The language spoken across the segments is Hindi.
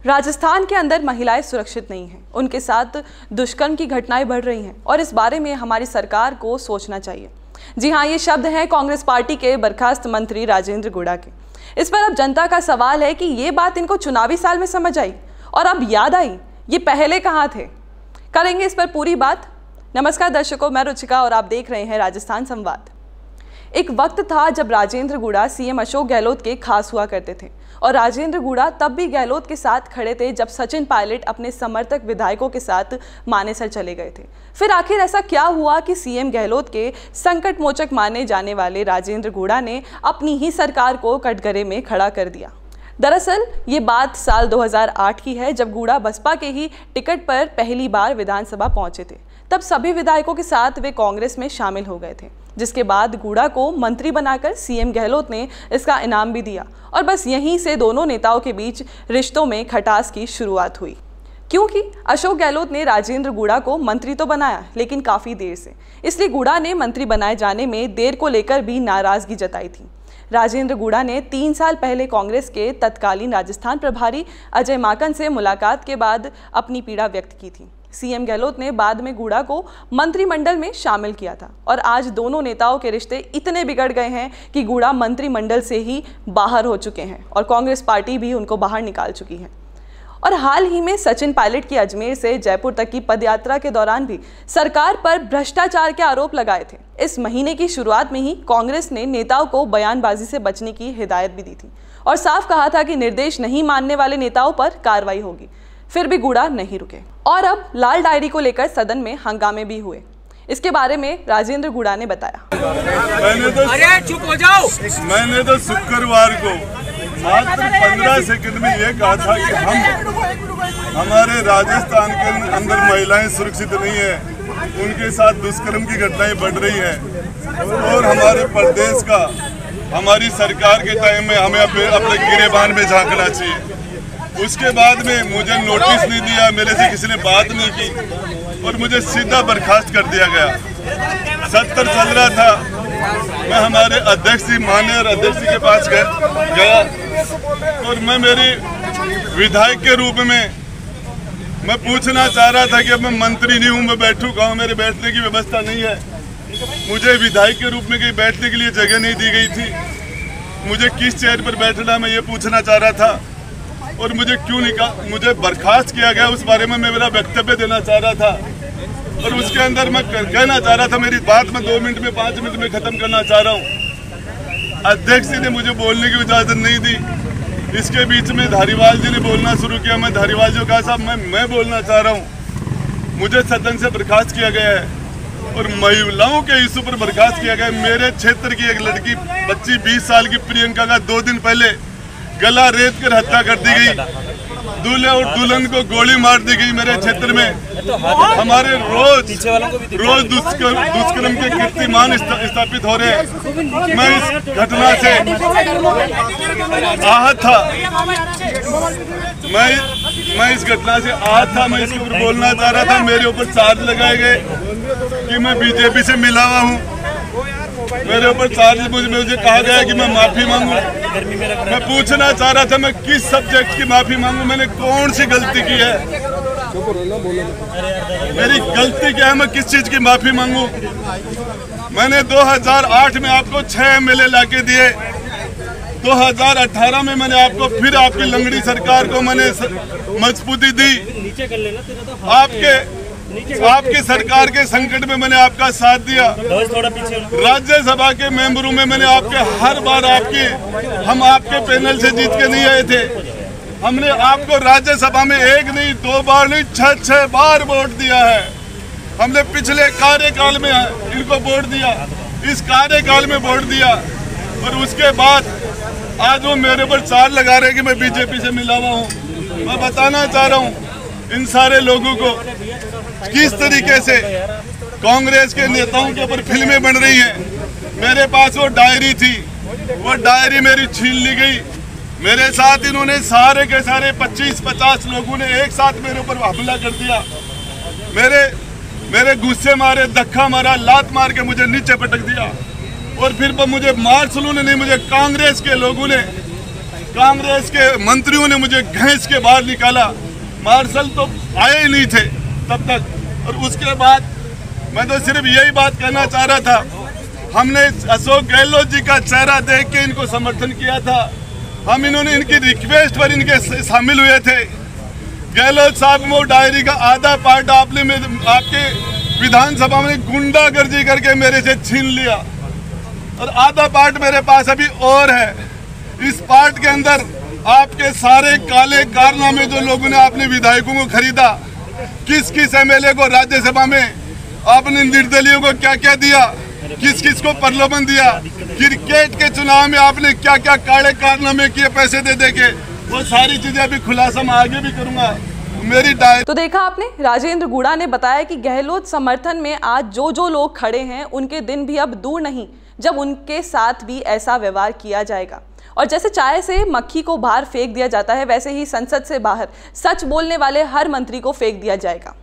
राजस्थान के अंदर महिलाएं सुरक्षित नहीं हैं, उनके साथ दुष्कर्म की घटनाएं बढ़ रही हैं और इस बारे में हमारी सरकार को सोचना चाहिए। जी हाँ, ये शब्द हैं कांग्रेस पार्टी के बर्खास्त मंत्री राजेंद्र गुड़ा के। इस पर अब जनता का सवाल है कि ये बात इनको चुनावी साल में समझ आई और अब याद आई, ये पहले कहाँ थे। करेंगे इस पर पूरी बात। नमस्कार दर्शकों, मैं रुचिका और आप देख रहे हैं राजस्थान संवाद। एक वक्त था जब राजेंद्र गुड़ा सीएम अशोक गहलोत के खास हुआ करते थे और राजेंद्र गुड़ा तब भी गहलोत के साथ खड़े थे जब सचिन पायलट अपने समर्थक विधायकों के साथ मानेसर चले गए थे। फिर आखिर ऐसा क्या हुआ कि सीएम गहलोत के संकट मोचक माने जाने वाले राजेंद्र गुड़ा ने अपनी ही सरकार को कटघरे में खड़ा कर दिया। दरअसल ये बात साल 2008 की है, जब गुड़ा बसपा के ही टिकट पर पहली बार विधानसभा पहुंचे थे। तब सभी विधायकों के साथ वे कांग्रेस में शामिल हो गए थे, जिसके बाद गुड़ा को मंत्री बनाकर सीएम गहलोत ने इसका इनाम भी दिया और बस यहीं से दोनों नेताओं के बीच रिश्तों में खटास की शुरुआत हुई। क्योंकि अशोक गहलोत ने राजेंद्र गुड़ा को मंत्री तो बनाया, लेकिन काफ़ी देर से, इसलिए गुड़ा ने मंत्री बनाए जाने में देर को लेकर भी नाराज़गी जताई थी। राजेंद्र गुड़ा ने 3 साल पहले कांग्रेस के तत्कालीन राजस्थान प्रभारी अजय माकन से मुलाकात के बाद अपनी पीड़ा व्यक्त की थी। सीएम गहलोत ने बाद में गुड़ा को मंत्रिमंडल में शामिल किया था और आज दोनों नेताओं के रिश्ते इतने बिगड़ गए हैं कि गुड़ा मंत्रिमंडल से ही बाहर हो चुके हैं और कांग्रेस पार्टी भी उनको बाहर निकाल चुकी है। और हाल ही में सचिन पायलट की अजमेर से जयपुर तक की पदयात्रा के दौरान भी सरकार पर भ्रष्टाचार के आरोप लगाए थे। इस महीने की शुरुआत में ही कांग्रेस ने नेताओं को बयानबाजी से बचने की हिदायत भी दी थी और साफ कहा था कि निर्देश नहीं मानने वाले नेताओं पर कार्रवाई होगी। फिर भी गुड़ा नहीं रुके और अब लाल डायरी को लेकर सदन में हंगामे भी हुए। इसके बारे में राजेंद्र गुड़ा ने बताया। मैंने तो शुक्रवार को मात्र 15 सेकंड में ये कहा था कि हमारे राजस्थान के अंदर महिलाएं सुरक्षित नहीं है, उनके साथ दुष्कर्म की घटनाएं बढ़ रही है और हमारे प्रदेश का, हमारी सरकार के टाइम में हमें अपने गिरेबान में झांकना चाहिए। उसके बाद में मुझे नोटिस नहीं दिया, मेरे से किसी ने बात नहीं की और मुझे सीधा बर्खास्त कर दिया गया। सत्र चल रहा था, मैं हमारे अध्यक्ष जी माननीय अध्यक्ष जी के पास गया और मैं मेरी विधायक के रूप में मैं पूछना चाह रहा था कि अब मैं मंत्री नहीं हूँ, मैं बैठूँ कहाँ, मेरे बैठने की व्यवस्था नहीं है। मुझे विधायक के रूप में कहीं बैठने के लिए जगह नहीं दी गई थी। मुझे किस चेयर पर बैठना, मैं ये पूछना चाह रहा था और मुझे क्यों मुझे बर्खास्त किया गया, उस बारे में मैं मेरा वक्तव्य देना चाह रहा था। और उसके अंदर मैं कहना चाह रहा था, मेरी बात मैं 2 मिनट में 5 मिनट में खत्म करना चाह रहा हूँ। अध्यक्ष जी ने मुझे बोलने की इजाजत नहीं दी। इसके बीच में धारीवाल जी ने बोलना शुरू किया। मैं धारीवाल जी को कहा, साहब मैं बोलना चाह रहा हूँ। मुझे सदन से बर्खास्त किया गया है और महिलाओं के इशू पर बर्खास्त किया गया। मेरे क्षेत्र की एक लड़की 25-20 साल की प्रियंका का 2 दिन पहले गला रेत कर हत्या कर दी गई। दूल्हे और दुल्हन को गोली मार दी गई मेरे क्षेत्र में। हमारे रोज दुष्कर्म के कीर्तिमान स्थापित हो रहे हैं। मैं इस घटना से आहत था। मैं इस घटना से आहत था। मैं इसके ऊपर बोलना चाह रहा था। मेरे ऊपर चार्ज लगाए गए कि मैं बीजेपी से मिला हुआ हूँ। मेरे ऊपर चार्ज मुझे कहा गया कि मैं माफी मांगू। मैं पूछना चाह रहा था, मैं किस सब्जेक्ट की माफी मांगू, मैंने कौन सी गलती की है, मेरी गलती क्या है, मैं किस चीज की माफी मांगू। मैंने 2008 में आपको 6 MLA लाके दिए। 2018 में मैंने आपको फिर आपकी लंगड़ी सरकार को मैंने मजबूती दी। आपकी सरकार के संकट में मैंने आपका साथ दिया। राज्यसभा के मेंबरों में मैंने आपके हर बार हम आपके पैनल से जीत के नहीं आए थे। हमने आपको राज्यसभा में 1 नहीं 2 बार नहीं 6 बार वोट दिया है। हमने पिछले कार्यकाल में इनको वोट दिया, इस कार्यकाल में वोट दिया और उसके बाद आज वो मेरे ऊपर चार्ज लगा रहे कि मैं बीजेपी से मिला हुआ हूँ। मैं बताना चाह रहा हूँ इन सारे लोगों को किस तरीके से कांग्रेस के नेताओं के ऊपर फिल्में बन रही हैं। मेरे पास वो डायरी थी, वो डायरी मेरी छीन ली गई। मेरे साथ इन्होंने सारे के सारे 25-50 लोगों ने एक साथ मेरे ऊपर हमला कर दिया। मेरे गुस्से मारे, धक्का मारा, लात मार के मुझे नीचे पटक दिया और फिर मुझे मार्शलों ने नहीं, मुझे कांग्रेस के लोगों ने कांग्रेस के मंत्रियों ने मुझे घसीट के बाहर निकाला। मार्शल तो आए ही नहीं थे तब तक। और उसके बाद मैं तो सिर्फ यही बात कहना चाह रहा था, हमने अशोक गहलोत जी का चेहरा देख के इनको समर्थन किया था। हम इन्होंने इनकी रिक्वेस्ट पर इनके शामिल हुए थे। गहलोत साहब वो डायरी का आधा पार्ट आपके विधानसभा में गुंडागर्दी करके मेरे से छीन लिया और आधा पार्ट मेरे पास अभी और है। इस पार्ट के अंदर आपके सारे काले कारनामे जो लोगों ने आपने विधायकों को खरीदा, किस किस एमएलए को राज्यसभा में आपने निर्दलीयों को क्या क्या दिया, किस किस को प्रलोभन दिया, क्रिकेट के चुनाव में आपने क्या क्या काले कारनामे किए पैसे दे के, वो सारी चीजें अभी खुलासा मैं आगे भी करूंगा। मेरी तो देखा आपने, राजेंद्र गुड़ा ने बताया कि गहलोत समर्थन में आज जो लोग खड़े हैं उनके दिन भी अब दूर नहीं जब उनके साथ भी ऐसा व्यवहार किया जाएगा। और जैसे चाय से मक्खी को बाहर फेंक दिया जाता है, वैसे ही संसद से बाहर सच बोलने वाले हर मंत्री को फेंक दिया जाएगा।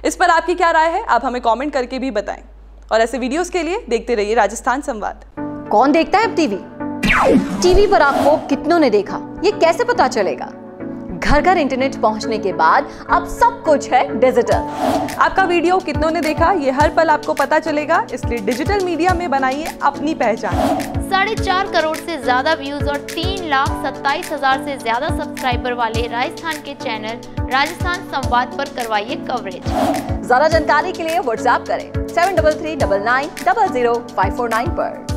इस पर आपकी क्या राय है, आप हमें कमेंट करके भी बताएं। और ऐसे वीडियोस के लिए देखते रहिए राजस्थान संवाद। कौन देखता है अब टीवी पर आपको कितनों ने देखा, ये कैसे पता चलेगा? घर घर इंटरनेट पहुंचने के बाद अब सब कुछ है डिजिटल। आपका वीडियो कितनों ने देखा ये हर पल आपको पता चलेगा, इसलिए डिजिटल मीडिया में बनाइए अपनी पहचान। 4.5 करोड़ से ज्यादा व्यूज और 3,27,000 से ज्यादा सब्सक्राइबर वाले राजस्थान के चैनल राजस्थान संवाद पर करवाइए कवरेज। ज्यादा जानकारी के लिए व्हाट्सएप करें 7339900549 पर।